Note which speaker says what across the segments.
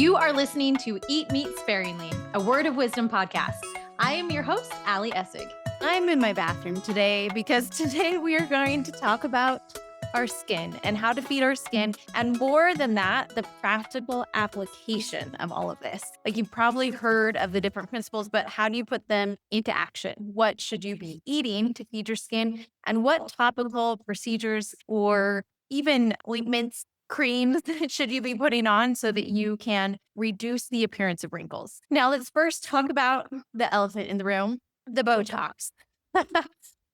Speaker 1: You are listening to Eat Meat Sparingly, a Word of Wisdom podcast. I am your host, Ali Essig.
Speaker 2: I'm in my bathroom today because today we are going to talk about our skin and how to feed our skin. And more than that, the practical application of all of this. Like you've probably heard of the different principles, but how do you put them into action? What should you be eating to feed your skin? And what topical procedures or even ointments, creams should you be putting on so that you can reduce the appearance of wrinkles? Now, let's first talk about the elephant in the room, the Botox.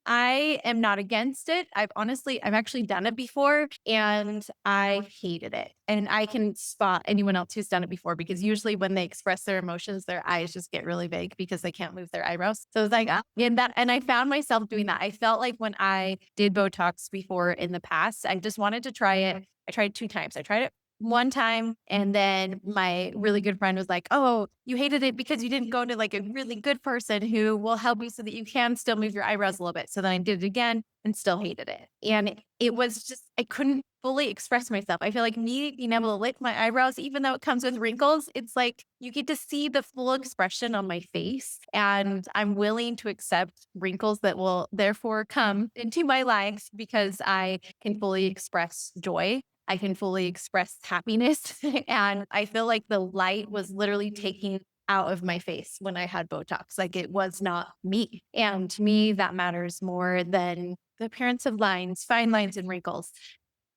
Speaker 2: I am not against it. I've actually done it before and I hated it. And I can spot anyone else who's done it before because usually when they express their emotions, their eyes just get really big because they can't move their eyebrows. So it's like, and I found myself doing that. I felt like when I did Botox before in the past, I just wanted to try it. I tried 2 times. I tried it one time. And then my really good friend was like, oh, you hated it because you didn't go to like a really good person who will help you so that you can still move your eyebrows a little bit. So then I did it again and still hated it. And it was just, I couldn't fully express myself. I feel like me being able to lift my eyebrows, even though it comes with wrinkles, it's like you get to see the full expression on my face. And I'm willing to accept wrinkles that will therefore come into my life because I can fully express joy. I can fully express happiness. And I feel like the light was literally taking out of my face when I had Botox. Like it was not me. And to me, that matters more than the appearance of lines, fine lines, and wrinkles.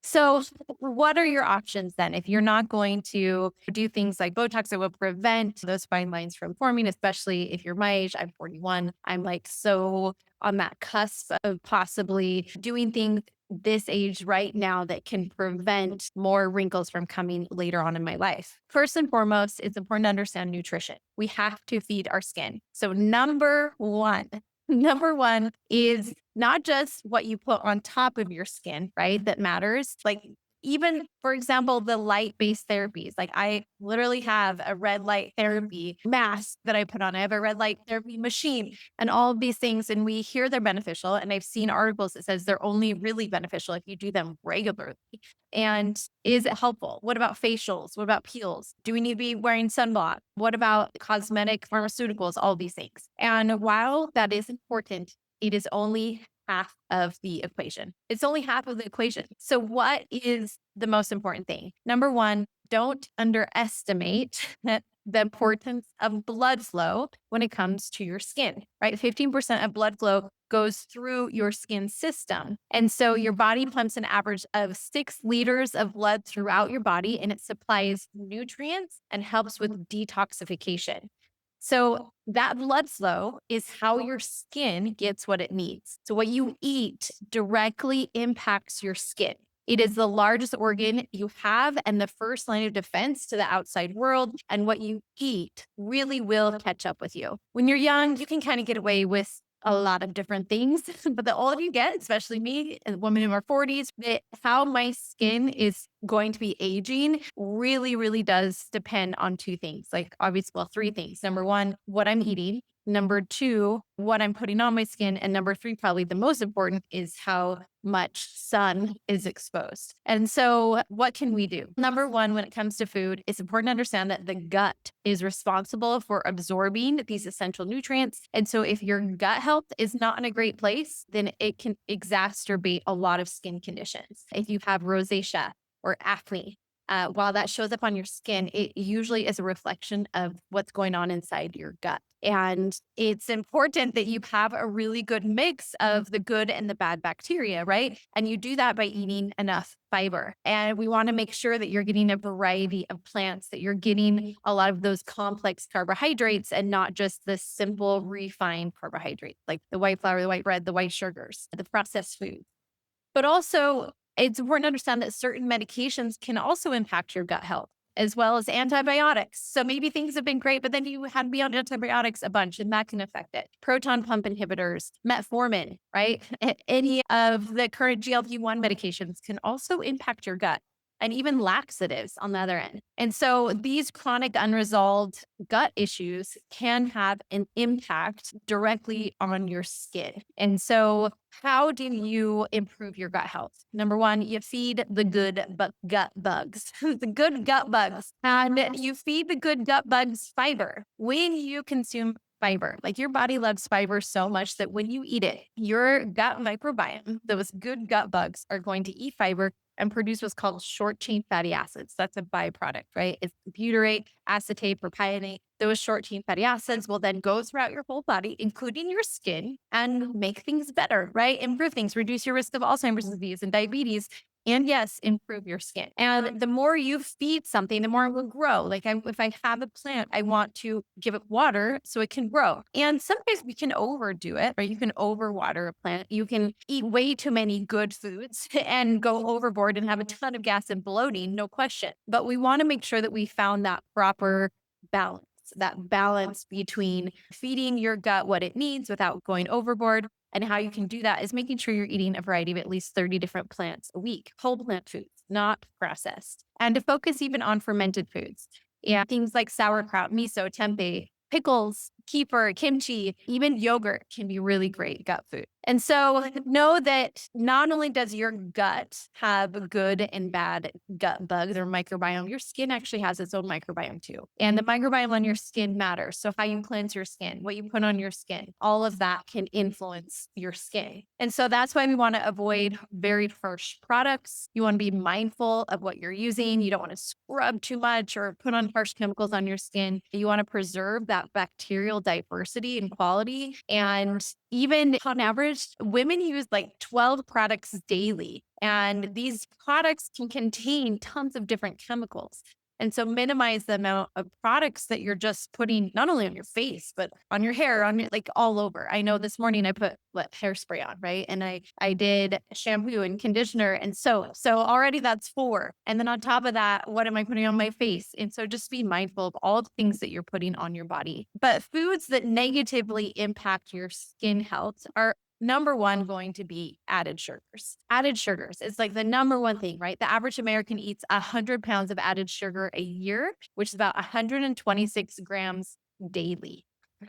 Speaker 2: So what are your options then? If you're not going to do things like Botox that will prevent those fine lines from forming, especially if you're my age, I'm 41, I'm like so on that cusp of possibly doing things this age right now that can prevent more wrinkles from coming later on in my life. First and foremost, it's important to understand nutrition. We have to feed our skin. So number one is not just what you put on top of your skin, right? That matters. Like even, for example, the light-based therapies. Like I literally have a red light therapy mask that I put on. I have a red light therapy machine and all of these things. And we hear they're beneficial. And I've seen articles that says they're only really beneficial if you do them regularly. And is it helpful? What about facials? What about peels? Do we need to be wearing sunblock? What about cosmetic pharmaceuticals? All these things. And while that is important, it is only half of the equation. It's only half of the equation. So what is the most important thing? Number one, don't underestimate the importance of blood flow when it comes to your skin, right? 15% of blood flow goes through your skin system. And so your body pumps an average of 6 liters of blood throughout your body, and it supplies nutrients and helps with detoxification. So that blood flow is how your skin gets what it needs. So what you eat directly impacts your skin. It is the largest organ you have and the first line of defense to the outside world. And what you eat really will catch up with you. When you're young, you can kind of get away with a lot of different things, but the older you get, especially me, a woman in our 40s, how my skin is going to be aging really, really does depend on 2 things. Like obviously, well, 3 things. Number one, what I'm eating. Number 2, what I'm putting on my skin. And number 3, probably the most important, is how much sun is exposed. And so what can we do? Number 1, when it comes to food, it's important to understand that the gut is responsible for absorbing these essential nutrients. And so if your gut health is not in a great place, then it can exacerbate a lot of skin conditions. If you have rosacea or acne, while that shows up on your skin, it usually is a reflection of what's going on inside your gut. And it's important that you have a really good mix of the good and the bad bacteria, right? And you do that by eating enough fiber. And we want to make sure that you're getting a variety of plants, that you're getting a lot of those complex carbohydrates and not just the simple refined carbohydrates, like the white flour, the white bread, the white sugars, the processed foods. But also, it's important to understand that certain medications can also impact your gut health, as well as antibiotics. So maybe things have been great, but then you had to be on antibiotics a bunch, and that can affect it. Proton pump inhibitors, metformin, right? Any of the current GLP-1 medications can also impact your gut. and even laxatives on the other end. And so these chronic unresolved gut issues can have an impact directly on your skin. And so how do you improve your gut health? Number one, you feed the good gut bugs, the good gut bugs, and you feed the good gut bugs fiber. When you consume fiber, like your body loves fiber so much that when you eat it, your gut microbiome, those good gut bugs, are going to eat fiber and produce what's called short chain fatty acids. That's a byproduct, right? It's butyrate, acetate, propionate. Those short chain fatty acids will then go throughout your whole body, including your skin, and make things better, right? Improve things, reduce your risk of Alzheimer's disease and diabetes. And yes, improve your skin. And the more you feed something, the more it will grow. Like if I have a plant, I want to give it water so it can grow. And sometimes we can overdo it, right? You can overwater a plant. You can eat way too many good foods and go overboard and have a ton of gas and bloating, no question. But we want to make sure that we found that proper balance. That balance between feeding your gut what it needs without going overboard. And how you can do that is making sure you're eating a variety of at least 30 different plants a week, whole plant foods, not processed. And to focus even on fermented foods. Yeah, things like sauerkraut, miso, tempeh, pickles, kefir, kimchi, even yogurt can be really great gut food. And so know that not only does your gut have good and bad gut bugs or microbiome, your skin actually has its own microbiome too. And the microbiome on your skin matters. So how you cleanse your skin, what you put on your skin, all of that can influence your skin. And so that's why we want to avoid very harsh products. You want to be mindful of what you're using. You don't want to scrub too much or put on harsh chemicals on your skin. You want to preserve that bacterial diversity and quality. And even on average, women use like 12 products daily. And these products can contain tons of different chemicals. And so minimize the amount of products that you're just putting not only on your face, but on your hair, on your, like all over. I know this morning I put hairspray on, right? And I did shampoo and conditioner and soap. So already that's 4. And then on top of that, what am I putting on my face? And so just be mindful of all the things that you're putting on your body. But foods that negatively impact your skin health are number one going to be added sugars. Added sugars is like the number one thing, right? The average American eats 100 pounds of added sugar a year, which is about 126 grams daily.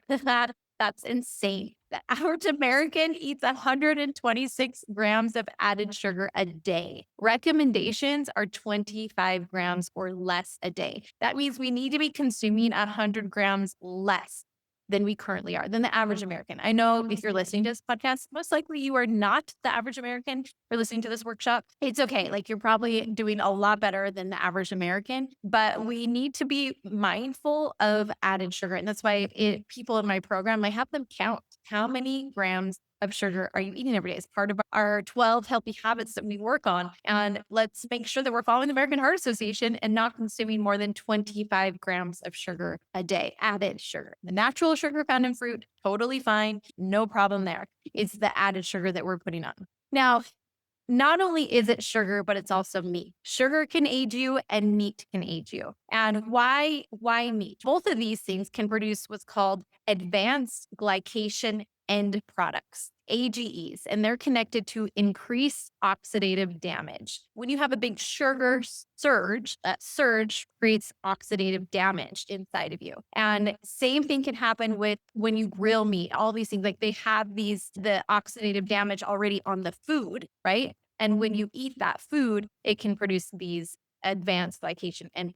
Speaker 2: That's insane. The average American eats 126 grams of added sugar a day. Recommendations are 25 grams or less a day. That means we need to be consuming 100 grams less than we currently are, than the average American. I know if you're listening to this podcast, most likely you are not the average American for listening to this workshop. It's okay. Like you're probably doing a lot better than the average American, but we need to be mindful of added sugar. And that's why people in my program, I have them count how many grams of sugar are you eating every day? It's part of our 12 healthy habits that we work on. And let's make sure that we're following the American Heart Association and not consuming more than 25 grams of sugar a day, added sugar. The natural sugar found in fruit, totally fine. No problem there. It's the added sugar that we're putting on. Now, not only is it sugar, but it's also meat. Sugar can age you and meat can age you. And why meat? Both of these things can produce what's called advanced glycation end products, AGEs, and they're connected to increased oxidative damage. When you have a big sugar surge, that surge creates oxidative damage inside of you. And same thing can happen with when you grill meat, all these things, like they have the oxidative damage already on the food, right? And when you eat that food, it can produce these advanced glycation end.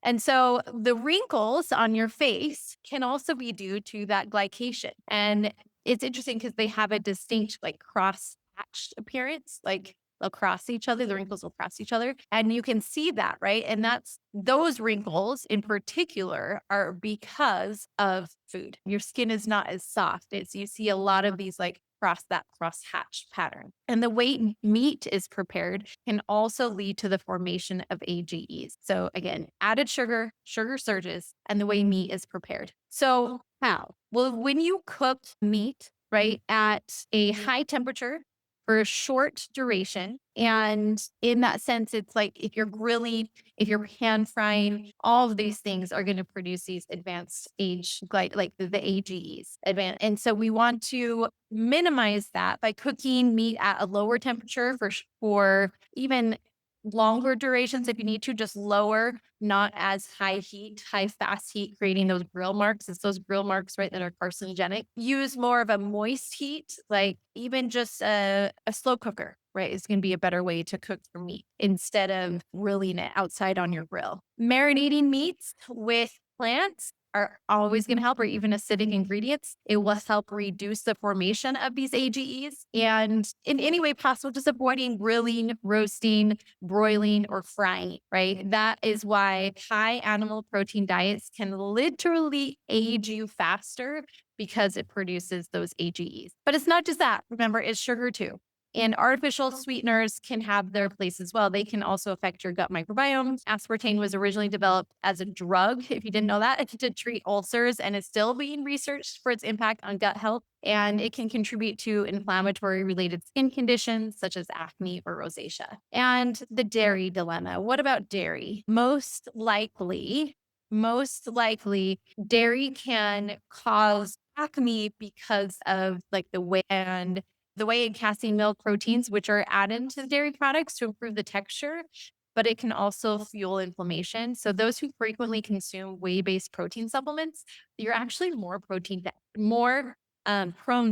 Speaker 2: And so the wrinkles on your face can also be due to that glycation. And it's interesting because they have a distinct like cross-hatched appearance, like they'll cross each other, the wrinkles will cross each other. And you can see that, right? And those wrinkles in particular are because of food. Your skin is not as soft. You see a lot of these like cross-hatch pattern. And the way meat is prepared can also lead to the formation of AGEs. So again, added sugar surges, and the way meat is prepared. So how? Well, when you cook meat, right, at a high temperature for a short duration, and in that sense, it's like if you're grilling, if you're pan frying, all of these things are going to produce these advanced like the AGEs. And so we want to minimize that by cooking meat at a lower temperature for even longer durations if you need to, just lower, not as high heat, high fast heat, creating those grill marks. It's those grill marks, right, that are carcinogenic. Use more of a moist heat, like even just a slow cooker, right, is going to be a better way to cook your meat instead of grilling it outside on your grill. Marinating meats with plants are always going to help, or even acidic ingredients. It will help reduce the formation of these AGEs. And in any way possible, just avoiding grilling, roasting, broiling, or frying, right? That is why high animal protein diets can literally age you faster because it produces those AGEs. But it's not just that. Remember, it's sugar too. And artificial sweeteners can have their place as well. They can also affect your gut microbiome. Aspartame was originally developed as a drug, if you didn't know that, to treat ulcers, and is still being researched for its impact on gut health. And it can contribute to inflammatory related skin conditions such as acne or rosacea. And the dairy dilemma. What about dairy? Most likely, dairy can cause acne because of like the whey and casein milk proteins, which are added to the dairy products to improve the texture, but it can also fuel inflammation. So those who frequently consume whey-based protein supplements, you're actually more prone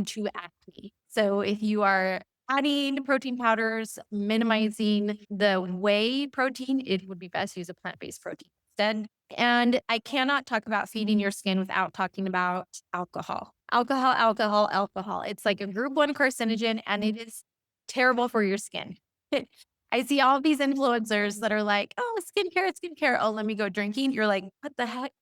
Speaker 2: to acne. So if you are adding protein powders, minimizing the whey protein, it would be best to use a plant-based protein instead. And I cannot talk about feeding your skin without talking about alcohol. Alcohol. It's like a group 1 carcinogen, and it is terrible for your skin. I see all of these influencers that are like, oh, skincare. Oh, let me go drinking. You're like, what the heck?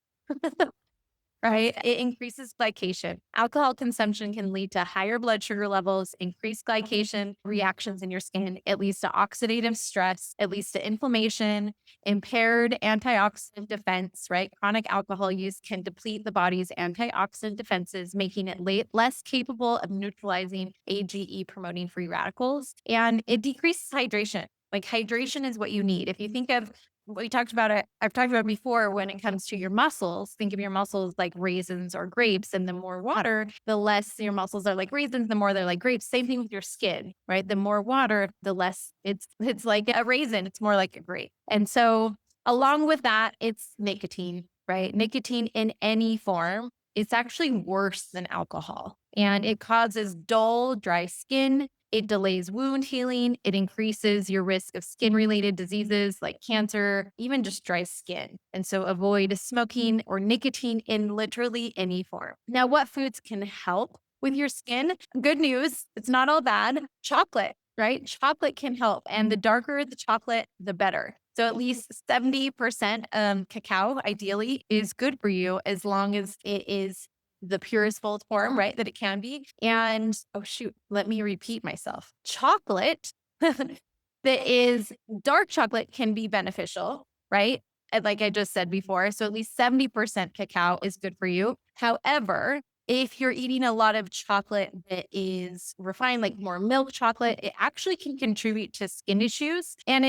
Speaker 2: Right? It increases glycation. Alcohol consumption can lead to higher blood sugar levels, increased glycation reactions in your skin. It leads to oxidative stress. It leads to inflammation, impaired antioxidant defense, right? Chronic alcohol use can deplete the body's antioxidant defenses, making it less capable of neutralizing AGE promoting free radicals. And it decreases hydration. Like hydration is what you need. If you think of I've talked about before when it comes to your muscles, think of your muscles like raisins or grapes, and the more water, the less your muscles are like raisins, the more they're like grapes. Same thing with your skin, right? The more water, the less it's like a raisin, it's more like a grape. And so along with that, it's nicotine, right? Nicotine in any form, it's actually worse than alcohol. And it causes dull, dry skin. It delays wound healing. It increases your risk of skin related diseases like cancer, even just dry skin. And so avoid smoking or nicotine in literally any form. Now, what foods can help with your skin? Good news, it's not all bad. Chocolate, right? Chocolate can help. And the darker the chocolate, the better. So at least 70% cacao, ideally, is good for you as long as it is the purest full form, right, that it can be. And oh shoot, let me repeat myself. Chocolate that is dark chocolate can be beneficial, right? And like I just said before, so at least 70% cacao is good for you. However, if you're eating a lot of chocolate that is refined, like more milk chocolate, it actually can contribute to skin issues. And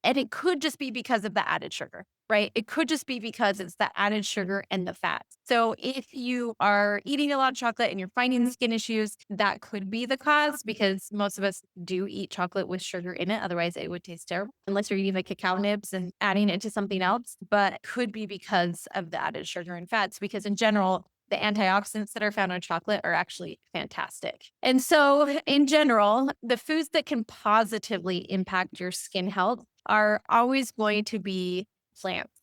Speaker 2: it could just be because of the added sugar, right? It could just be because it's the added sugar and the fat. So if you are eating a lot of chocolate and you're finding skin issues, that could be the cause, because most of us do eat chocolate with sugar in it. Otherwise, it would taste terrible unless you're eating the cacao nibs and adding it to something else. But it could be because of the added sugar and fats, because in general, the antioxidants that are found in chocolate are actually fantastic. And so, in general, the foods that can positively impact your skin health are always going to be plants.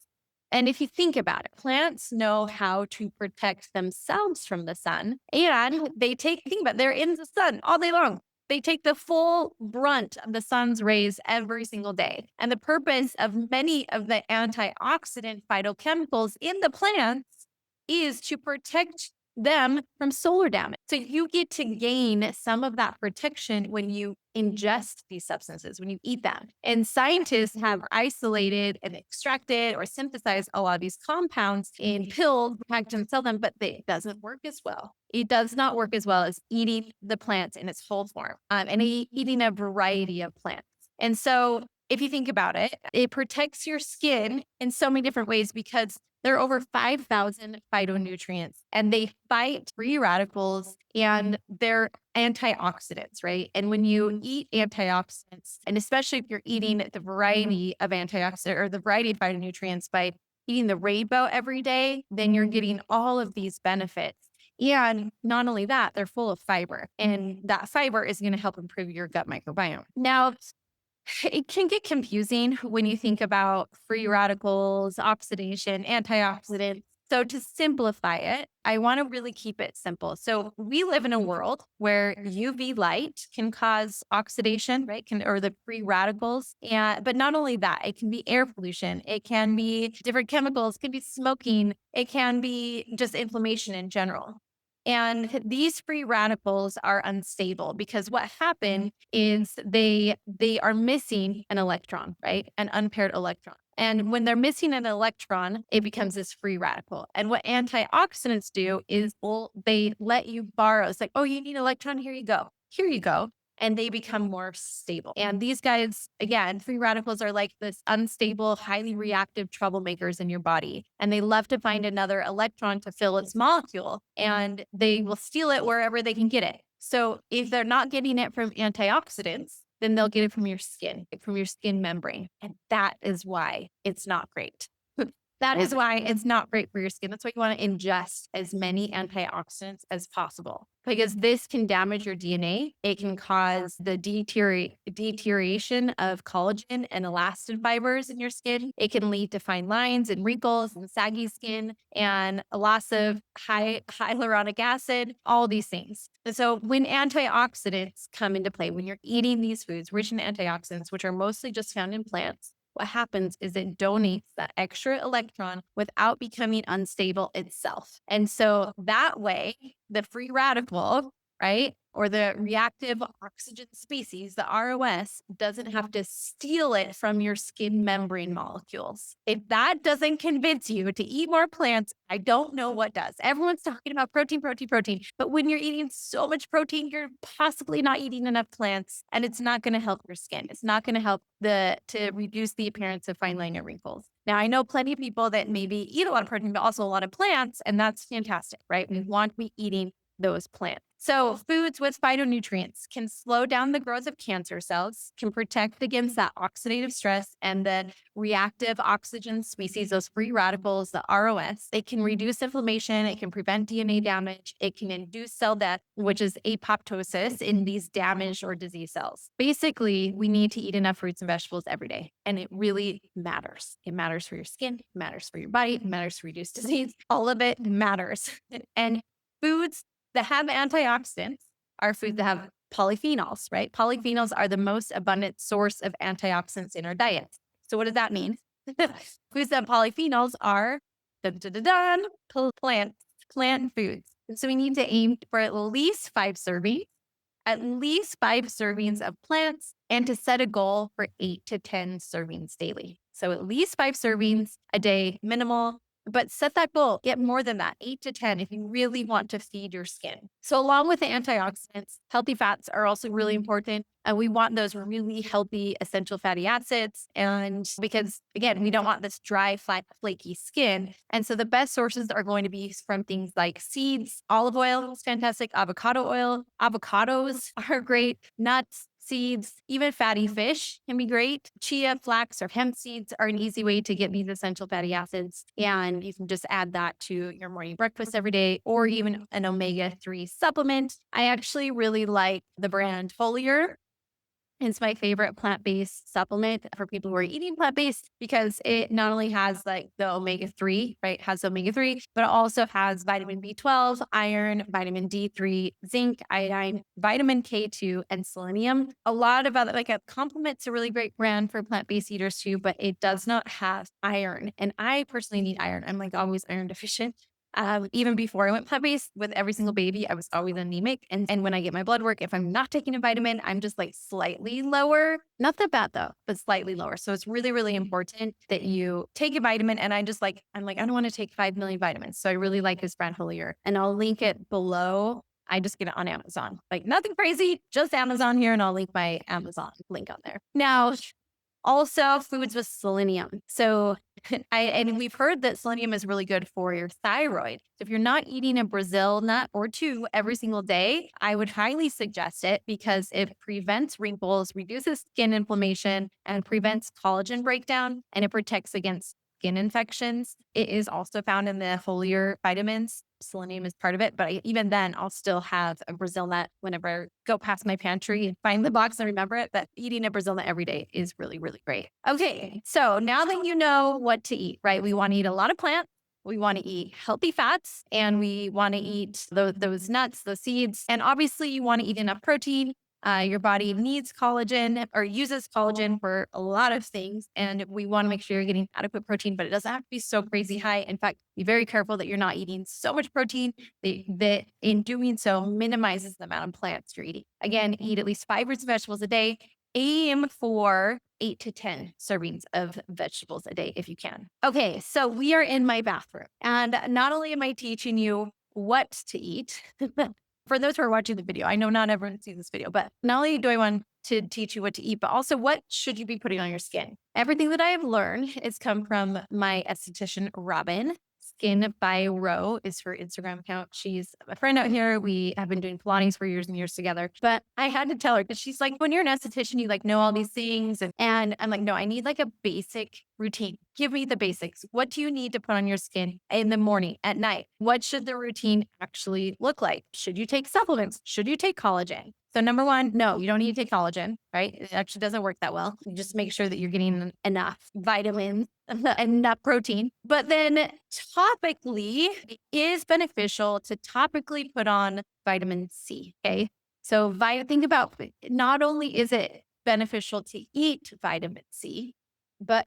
Speaker 2: And if you think about it, plants know how to protect themselves from the sun. And think about it, they're in the sun all day long. They take the full brunt of the sun's rays every single day. And the purpose of many of the antioxidant phytochemicals in the plants is to protect them from solar damage. So you get to gain some of that protection when you ingest these substances, when you eat them. And scientists have isolated and extracted or synthesized a lot of these compounds in pills to protect and sell them, but it doesn't work as well. It does not work as well as eating the plants in its whole form, and eating a variety of plants. And so if you think about it, it protects your skin in so many different ways, because There are over 5,000 phytonutrients, and they fight free radicals and they're antioxidants, right? And when you eat antioxidants, and especially if you're eating the variety of antioxidant or the variety of phytonutrients by eating the rainbow every day, then you're getting all of these benefits. And not only that, they're full of fiber, and that fiber is going to help improve your gut microbiome. Now, it can get confusing when you think about free radicals, oxidation, antioxidants. So, to simplify it, I want to really keep it simple. So, we live in a world where UV light can cause oxidation, right? Or the free radicals. And but not only that, it can be air pollution, it can be different chemicals, it can be smoking, it can be just inflammation in general. And these free radicals are unstable because what happened is they are missing an electron, right? An unpaired electron. And when they're missing an electron, it becomes this free radical. And what antioxidants do is they let you borrow. It's like, oh, you need an electron? Here you go. Here you go. And they become more stable. And these guys, again, free radicals are like this unstable, highly reactive troublemakers in your body. And they love to find another electron to fill its molecule, and they will steal it wherever they can get it. So if they're not getting it from antioxidants, then they'll get it from your skin membrane. And that is why it's not great. That is why it's not great for your skin. That's why you want to ingest as many antioxidants as possible because this can damage your DNA. It can cause the deterioration of collagen and elastin fibers in your skin. It can lead to fine lines and wrinkles and saggy skin and a loss of hyaluronic acid, all these things. And so when antioxidants come into play, when you're eating these foods rich in antioxidants, which are mostly just found in plants, what happens is it donates that extra electron without becoming unstable itself. And so that way, the free radical, right, or the reactive oxygen species, the ROS, doesn't have to steal it from your skin membrane molecules. If that doesn't convince you to eat more plants, I don't know what does. Everyone's talking about protein, protein, protein. But when you're eating so much protein, you're possibly not eating enough plants, and it's not going to help your skin. It's not going to help to reduce the appearance of fine line or wrinkles. Now, I know plenty of people that maybe eat a lot of protein, but also a lot of plants, and that's fantastic, right? We want to be eating those plants. So foods with phytonutrients can slow down the growth of cancer cells, can protect against that oxidative stress and the reactive oxygen species, those free radicals, the ROS. It can reduce inflammation. It can prevent DNA damage. It can induce cell death, which is apoptosis in these damaged or diseased cells. Basically, we need to eat enough fruits and vegetables every day. And it really matters. It matters for your skin. It matters for your body. It matters to reduce disease. All of it matters. And foods that have antioxidants are foods that have polyphenols, right? Polyphenols are the most abundant source of antioxidants in our diet. So what does that mean? Foods that have polyphenols are plant foods. And so we need to aim for at least 5 servings of plants, and to set a goal for 8 to 10 servings daily. So at least 5 servings a day, minimal. But set that goal, get more than that, 8 to 10 if you really want to feed your skin. So along with the antioxidants, healthy fats are also really important. And we want those really healthy essential fatty acids. And because again, we don't want this dry, flat, flaky skin. And so the best sources are going to be from things like seeds, olive oil is fantastic, avocado oil. Avocados are great, nuts, seeds, even fatty fish can be great. Chia, flax, or hemp seeds are an easy way to get these essential fatty acids. And you can just add that to your morning breakfast every day, or even an omega-3 supplement. I actually really like the brand Foliar. It's my favorite plant-based supplement for people who are eating plant-based because it not only has like the omega-3, right? Has omega-3, but it also has vitamin B12, iron, vitamin D3, zinc, iodine, vitamin K2, and selenium. A lot of other, like a complement's a really great brand for plant-based eaters too, but it does not have iron. And I personally need iron. I'm like always iron deficient. Even before I went plant-based with every single baby, I was always anemic. And when I get my blood work, if I'm not taking a vitamin, I'm just like slightly lower. Not that bad though, but slightly lower. So it's really, really important that you take a vitamin. And I'm like, I don't want to take 5 million vitamins. So I really like this brand Foliar, and I'll link it below. I just get it on Amazon. Like nothing crazy, just Amazon here. And I'll link my Amazon link on there. Now, Also, foods with selenium. So, and we've heard that selenium is really good for your thyroid. So, if you're not eating a Brazil nut or two every single day, I would highly suggest it because it prevents wrinkles, reduces skin inflammation, and prevents collagen breakdown, and it protects against skin infections. It is also found in the foliar vitamins. Selenium is part of it, but even then, I'll still have a Brazil nut whenever I go past my pantry and find the box and remember it. But eating a Brazil nut every day is really, really great. Okay, so now that you know what to eat, right? We want to eat a lot of plants. We want to eat healthy fats and we want to eat those nuts, those seeds. And obviously, you want to eat enough protein. Your body needs collagen or uses collagen for a lot of things. And we want to make sure you're getting adequate protein, but it doesn't have to be so crazy high. In fact, be very careful that you're not eating so much protein that in doing so minimizes the amount of plants you're eating. Again, eat at least 5 fruits and vegetables a day. Aim for 8 to 10 servings of vegetables a day if you can. Okay, so we are in my bathroom. And not only am I teaching you what to eat, for those who are watching the video, I know not everyone sees this video, but not only do I want to teach you what to eat, but also what should you be putting on your skin? Everything that I have learned has come from my esthetician, Robin. Skin by Ro is her Instagram account. She's a friend out here. We have been doing Pilates for years and years together. But I had to tell her because she's like, when you're an esthetician, you like know all these things. And I'm like, no, I need like a basic routine. Give me the basics. What do you need to put on your skin in the morning, at night? What should the routine actually look like? Should you take supplements? Should you take collagen? So number one, no, you don't need to take collagen, right? It actually doesn't work that well. You just make sure that you're getting enough vitamins and enough protein. But then topically, it is beneficial to topically put on vitamin C, okay? So think about, not only is it beneficial to eat vitamin C, but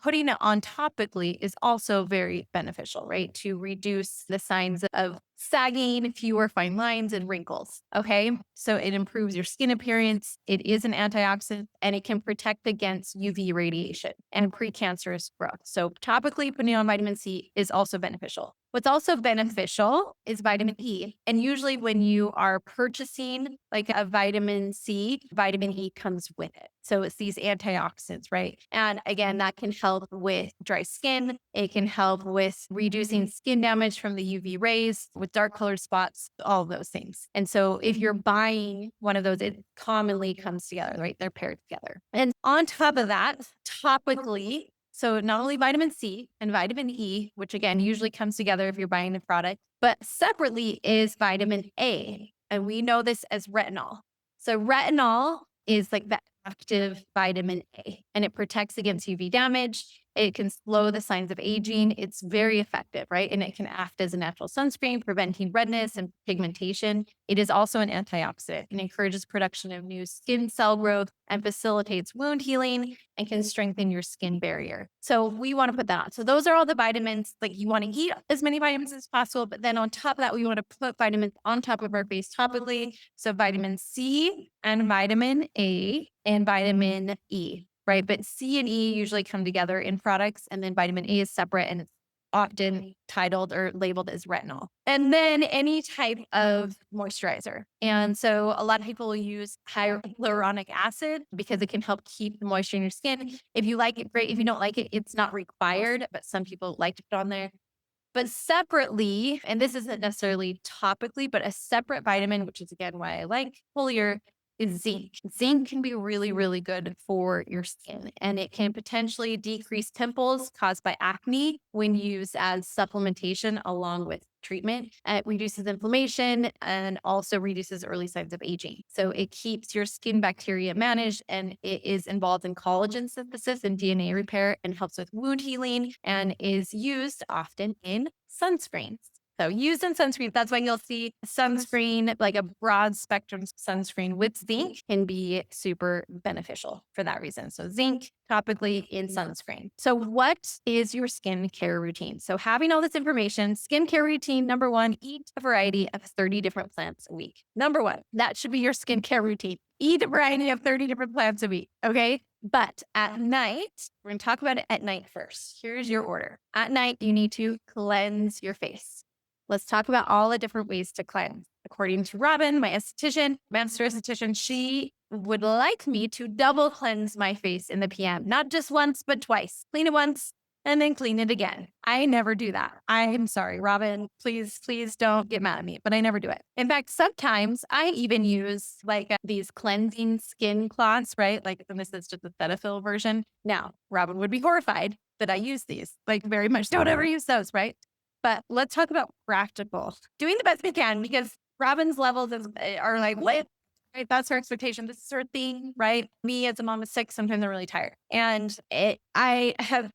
Speaker 2: putting it on topically is also very beneficial, right? To reduce the signs of sagging, fewer fine lines and wrinkles. Okay. So it improves your skin appearance. It is an antioxidant and it can protect against UV radiation and precancerous growth. So topically putting on vitamin C is also beneficial. What's also beneficial is vitamin E. And usually when you are purchasing like a vitamin C, vitamin E comes with it. So it's these antioxidants, right? And again, that can help with dry skin. It can help with reducing skin damage from the UV rays, with dark colored spots, all of those things. And so if you're buying one of those, it commonly comes together, right? They're paired together. And on top of that, topically, so not only vitamin C and vitamin E, which again usually comes together if you're buying a product, but separately is vitamin A. And we know this as retinol. So retinol is like the active vitamin A and it protects against UV damage. It can slow the signs of aging. It's very effective, right? And it can act as a natural sunscreen, preventing redness and pigmentation. It is also an antioxidant and encourages production of new skin cell growth and facilitates wound healing and can strengthen your skin barrier. So we want to put that on. So those are all the vitamins. Like you want to eat as many vitamins as possible, but then on top of that, we want to put vitamins on top of our face topically. So vitamin C and vitamin A and vitamin E. Right. But C and E usually come together in products, and then vitamin A is separate and it's often titled or labeled as retinol. And then any type of moisturizer. And so a lot of people will use hyaluronic acid because it can help keep the moisture in your skin. If you like it, great. If you don't like it, it's not required, but some people like to put on there. But separately, and this isn't necessarily topically, but a separate vitamin, which is again why I like foliar, is zinc. Zinc can be really, really good for your skin, and it can potentially decrease pimples caused by acne when used as supplementation along with treatment. It reduces inflammation and also reduces early signs of aging. So it keeps your skin bacteria managed, and it is involved in collagen synthesis and DNA repair and helps with wound healing and is used often in sunscreens. So used in sunscreen, that's why you'll see sunscreen, like a broad spectrum sunscreen with zinc can be super beneficial for that reason. So zinc topically in sunscreen. So what is your skincare routine? So having all this information, skincare routine, number one, eat a variety of 30 different plants a week. Number one, that should be your skincare routine. Eat a variety of 30 different plants a week. Okay. But at night, we're going to talk about it at night first. Here's your order. At night, you need to cleanse your face. let's talk about all the different ways to cleanse. According to Robin, my esthetician, master esthetician, she would like me to double cleanse my face in the PM, not just once, but twice. Clean it once and then clean it again. I never do that. I'm sorry, Robin, please don't get mad at me, but I never do it. In fact, sometimes I even use these cleansing skin cloths, right? Like, and this is just the Cetaphil version. Now, Robin would be horrified that I use these, like, very much. Don't ever use those, right? But let's talk about practical. Doing the best we can, because Robin's levels are like, what? Right? That's her expectation. This is her thing, right? Me as a mom of six, sometimes I'm really tired. And I have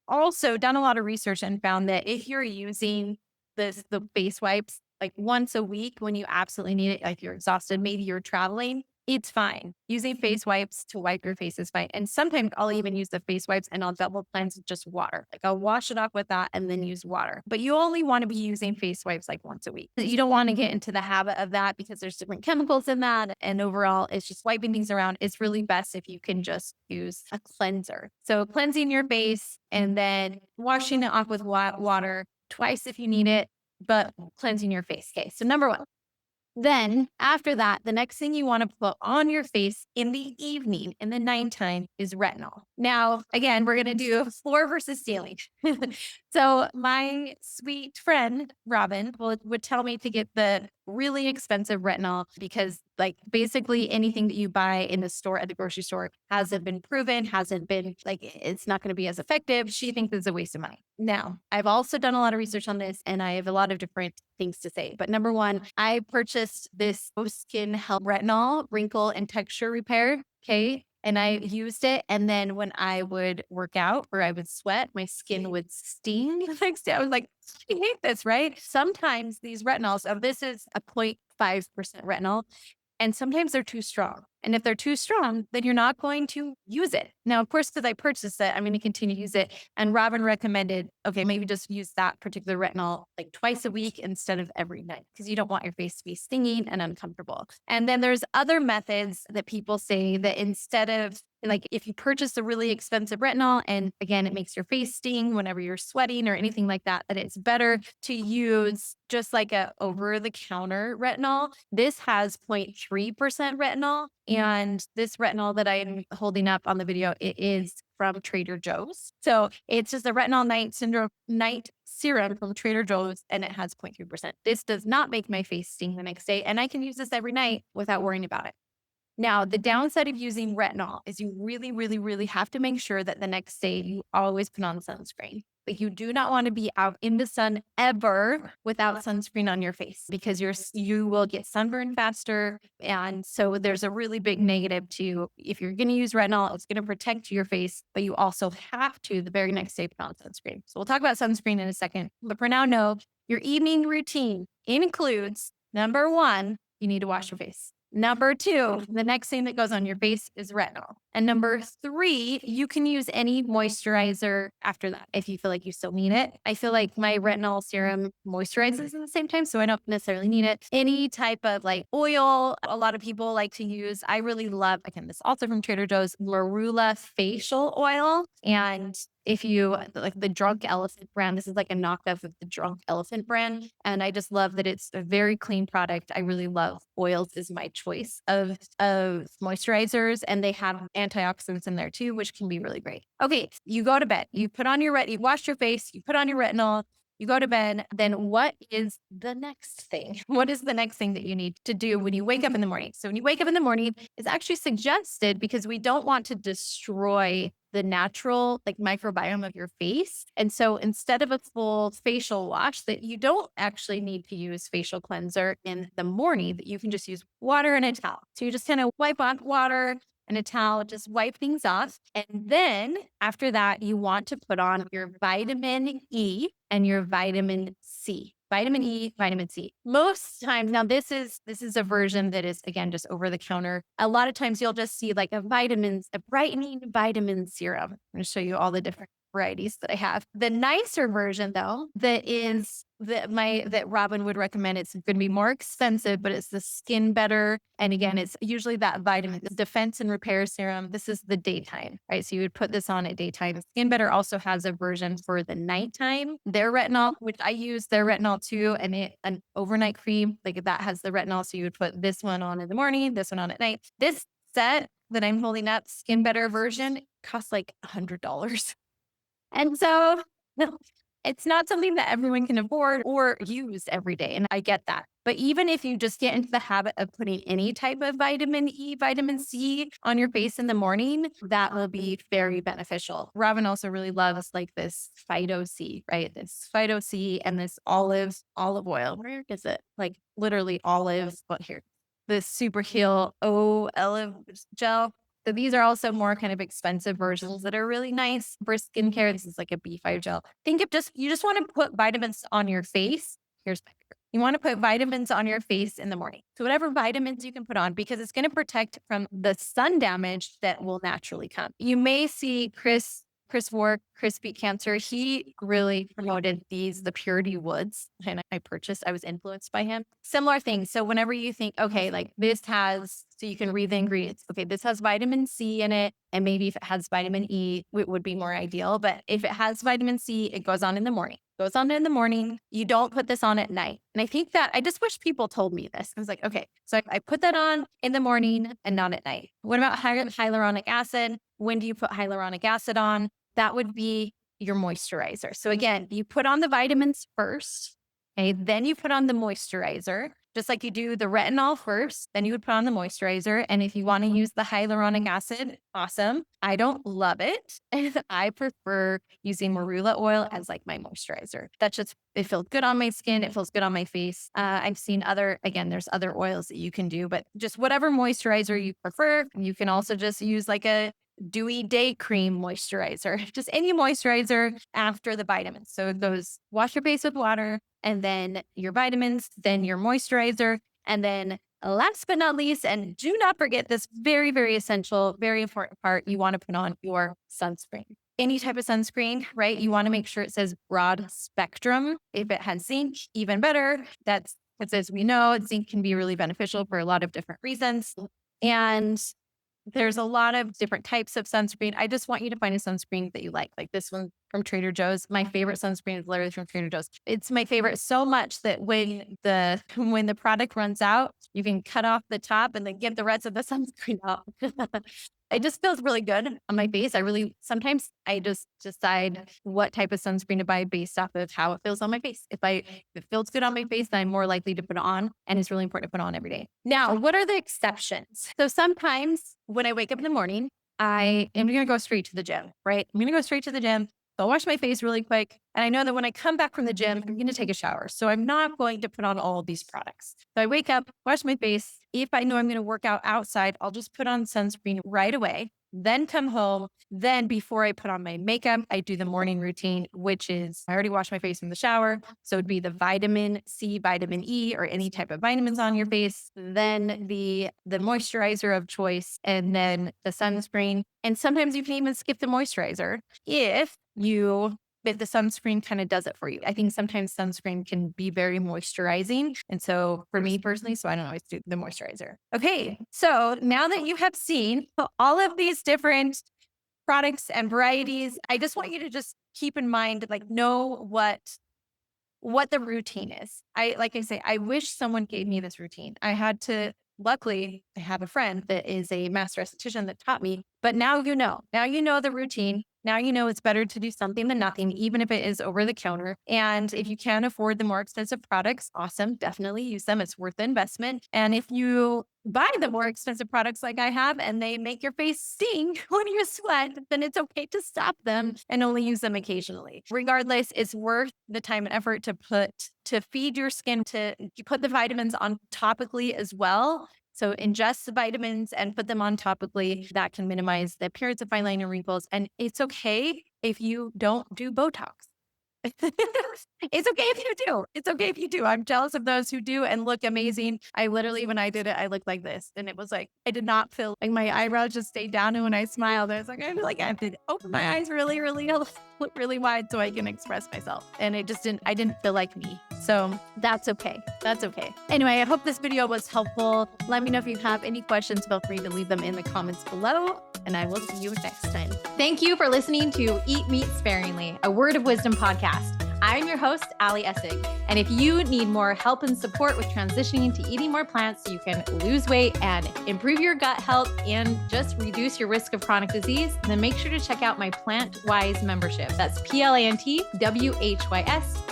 Speaker 2: also done a lot of research and found that if you're using the face wipes like once a week when you absolutely need it, like you're exhausted, maybe you're traveling, it's fine. Using face wipes to wipe your face is fine. And sometimes I'll even use the face wipes and I'll double cleanse with just water. Like I'll wash it off with that and then use water. But you only want to be using face wipes like once a week. You don't want to get into the habit of that because there's different chemicals in that. And overall, it's just wiping things around. It's really best if you can just use a cleanser. So cleansing your face and then washing it off with water twice if you need it, but cleansing your face. Okay, so number one. Then after that, the next thing you want to put on your face in the evening, in the nighttime, is retinol. Now, again, we're going to do floor versus ceiling. So my sweet friend, Robin, would tell me to get the really expensive retinol because basically anything that you buy in the store at the grocery store hasn't been proven, hasn't been it's not going to be as effective. She thinks it's a waste of money. Now, I've also done a lot of research on this and I have a lot of different things to say. But number one, I purchased this Skin Health Retinol Wrinkle and Texture Repair. Okay. And I used it. And then when I would work out or I would sweat, my skin would sting the next day. I was like, I hate this, right? Sometimes these retinols, this is a 0.5% retinol. And sometimes they're too strong. And if they're too strong, then you're not going to use it. Now, of course, because I purchased it, I'm going to continue to use it. And Robin recommended, okay, maybe just use that particular retinol like twice a week instead of every night, because you don't want your face to be stinging and uncomfortable. And then there's other methods that people say that instead of if you purchase a really expensive retinol and again, it makes your face sting whenever you're sweating or anything like that, that it's better to use just like a over-the-counter retinol. This has 0.3% retinol. And this retinol that I'm holding up on the video, it is from Trader Joe's. So it's just a retinol night serum from Trader Joe's and it has 0.3%. This does not make my face sting the next day. And I can use this every night without worrying about it. Now, the downside of using retinol is you really, really, really have to make sure that the next day you always put on sunscreen. Like you do not want to be out in the sun ever without sunscreen on your face because you will get sunburned faster. And so there's a really big negative to if you're going to use retinol, it's going to protect your face, but you also have to the very next day put on sunscreen. So we'll talk about sunscreen in a second. But for now, know your evening routine includes number one, you need to wash your face. Number two, the next thing that goes on your face is retinol. And number three, you can use any moisturizer after that if you feel like you still need it. I feel like my retinol serum moisturizes at the same time, so I don't necessarily need it. Any type of oil, a lot of people like to use. I really love, again, this also from Trader Joe's, Marula facial oil. And if you the Drunk Elephant brand, this is like a knockoff of the Drunk Elephant brand. And I just love that it's a very clean product. I really love oils is my choice of moisturizers. And they have antioxidants in there too, which can be really great. Okay, you go to bed, you put on your you wash your face, you put on your retinol, you go to bed. Then what is the next thing? What is the next thing that you need to do when you wake up in the morning? So when you wake up in the morning, it's actually suggested because we don't want to destroy the natural microbiome of your face. And so instead of a full facial wash, that you don't actually need to use facial cleanser in the morning, that you can just use water and a towel. So you just kind of wipe on water and a towel, just wipe things off. And then after that, you want to put on your vitamin E and your vitamin C. Vitamin E, vitamin C. Most times, now this is a version that is, again, just over the counter. A lot of times you'll just see a brightening vitamin serum. I'm going to show you all the different varieties that I have. The nicer version though, that Robin would recommend, it's going to be more expensive, but it's the Skin Better. And again, it's usually that vitamin defense and repair serum. This is the daytime, right? So you would put this on at daytime. Skin Better also has a version for the nighttime. Their retinol, which I use their retinol too, and an overnight cream, like that has the retinol. So you would put this one on in the morning, this one on at night. This set that I'm holding up, Skin Better version, costs like $100. And so no, it's not something that everyone can afford or use every day. And I get that. But even if you just get into the habit of putting any type of vitamin E, vitamin C on your face in the morning, that will be very beneficial. Robin also really loves like this Phyto C, right? This Phyto C and this olive oil. Where is it? Like literally olive, but here, this Super Heal olive gel. So these are also more kind of expensive versions that are really nice for skincare. This is like a B5 gel. Think of you just want to put vitamins on your face. Here's my favorite. You want to put vitamins on your face in the morning. So whatever vitamins you can put on, because it's going to protect from the sun damage that will naturally come. You may see Chris Wark, Chris Beat Cancer, he really promoted the Purity Woods, and I was influenced by him. Similar thing. So whenever you think, okay, like so you can read the ingredients. Okay, this has vitamin C in it, and maybe if it has vitamin E, it would be more ideal. But if it has vitamin C, it goes on in the morning. Goes on in the morning. You don't put this on at night. And I think that I just wish people told me this. I was like, okay, so I put that on in the morning and not at night. What about hyaluronic acid? When do you put hyaluronic acid on? That would be your moisturizer. So again, you put on the vitamins first, okay? Then you put on the moisturizer, just like you do the retinol first, then you would put on the moisturizer. And if you want to use the hyaluronic acid, awesome. I don't love it. I prefer using marula oil as like my moisturizer. It feels good on my skin. It feels good on my face. I've seen there's other oils that you can do, but just whatever moisturizer you prefer. You can also just use like a dewy day cream moisturizer, just any moisturizer after the vitamins. So it goes wash your face with water and then your vitamins, then your moisturizer. And then last but not least, and do not forget this very, very essential, very important part, you want to put on your sunscreen. Any type of sunscreen, right? You want to make sure it says broad spectrum. If it has zinc, even better. Because as we know, zinc can be really beneficial for a lot of different reasons. And there's a lot of different types of sunscreen. I just want you to find a sunscreen that you like this one from Trader Joe's. My favorite sunscreen is literally from Trader Joe's. It's my favorite so much that when the product runs out, you can cut off the top and then give the rest of the sunscreen out. It just feels really good on my face. Sometimes I just decide what type of sunscreen to buy based off of how it feels on my face. If it feels good on my face, then I'm more likely to put it on, and it's really important to put on every day. Now, what are the exceptions? So sometimes when I wake up in the morning, I am going to go straight to the gym, right? I'm going to go straight to the gym. I'll wash my face really quick. And I know that when I come back from the gym, I'm going to take a shower. So I'm not going to put on all of these products. So I wake up, wash my face. If I know I'm going to work out outside, I'll just put on sunscreen right away. Then come home. Then before I put on my makeup, I do the morning routine, which is I already washed my face in the shower. So it'd be the vitamin C, vitamin E, or any type of vitamins on your face. Then the moisturizer of choice, and then the sunscreen. And sometimes you can even skip the moisturizer if the sunscreen kind of does it for you. I think sometimes sunscreen can be very moisturizing. And so for me personally, I don't always do the moisturizer. Okay. So now that you have seen all of these different products and varieties, I just want you to just keep in mind, know what the routine is. I wish someone gave me this routine. Luckily, I have a friend that is a master esthetician that taught me, but now you know the routine. Now you know it's better to do something than nothing, even if it is over the counter. And if you can afford the more expensive products, awesome, definitely use them. It's worth the investment. And if you buy the more expensive products like I have and they make your face sting when you sweat, then it's okay to stop them and only use them occasionally. Regardless, it's worth the time and effort to feed your skin, to put the vitamins on topically as well. So ingest the vitamins and put them on topically. That can minimize the appearance of fine line and wrinkles. And it's okay if you don't do Botox. It's okay if you do. It's okay if you do. I'm jealous of those who do and look amazing. I literally, when I did it, I looked like this, and it was like I did not feel like my eyebrows just stayed down, and when I smiled, I was like, I feel like I have to open my eyes really, really, really wide so I can express myself. And it just didn't. I didn't feel like me. So that's okay. That's okay. Anyway, I hope this video was helpful. Let me know if you have any questions. Feel free to leave them in the comments below, and I will see you next time.
Speaker 1: Thank you for listening to Eat Meat Sparingly, a Word of Wisdom podcast. I'm your host, Ali Essig. And if you need more help and support with transitioning to eating more plants so you can lose weight and improve your gut health and just reduce your risk of chronic disease, then make sure to check out my PlantWise membership. That's PlantWhys,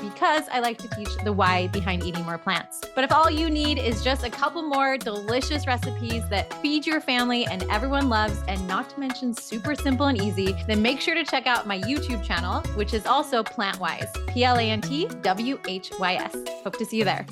Speaker 1: because I like to teach the why behind eating more plants. But if all you need is just a couple more delicious recipes that feed your family and everyone loves, and not to mention super simple and easy, then make sure to check out my YouTube channel, which is also PlantWise, PlantWhys. Hope to see you there.